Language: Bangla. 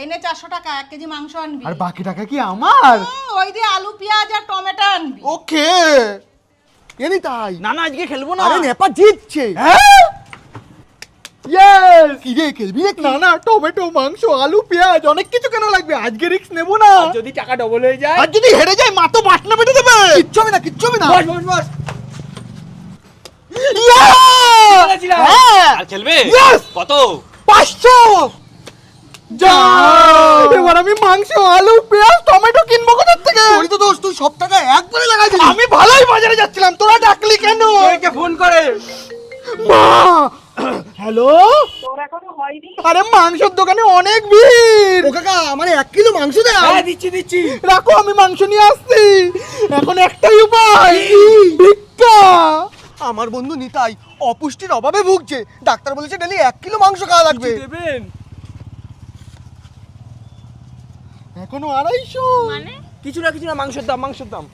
এই নে 400 টাকা, 1 কেজি মাংস আনবি। আর বাকি টাকা কি আমার? ওই দিয়ে আলু পেঁয়াজ আর টমেটো আনবি। ওকে এনি তাই। না না আজকে খেলবো না। আরে নেপা জিতছে। হ্যাঁ ইয়েস কি রে খেলবি নাকি? না না টমেটো মাংস আলু পেঁয়াজ অনেক কিছু কেন লাগবে, আজকে রিস্ক নেব না। যদি টাকা ডবল হয়ে যায়। আর যদি হেরে যায় মা তো বাটনা বেটে দেবে। কিচ্ছু হবে না কিচ্ছু হবে না। বস বস বস। বলেছিলাম। হ্যাঁ আর খেলবে? Yes! কত? 500 যা। এবার আমি মাংস আলু পেঁয়াজ টমেটো কিনবো কোথা থেকে? তুই তো দোস্ত তুই সব টাকা একবারে লাগাই দিলি। আমি ভালোই বাজারে যাচ্ছিলাম, তোরা ডাকলি কেন? তোকে ফোন করে। মা হ্যালো তোর এখনো হয়নি? আরে মাংসের দোকানে অনেক ভিড়। ও কাকা আমার 1 কিলো মাংস দাও। হ্যাঁ দিচ্ছি দিচ্ছি। রাখো আমি মাংস নিয়ে আসছি। এখন একটাই উপায়, ভিক্ষা। আমার বন্ধু নিতাই অপুষ্টির অভাবে ভুগছে, ডাক্তার বলেছে ডেলি 1 কিলো মাংস খাওয়া লাগবে। দেবেন? এখনো 250। মানে কিছু না মাংসের দাম মাংসের দাম।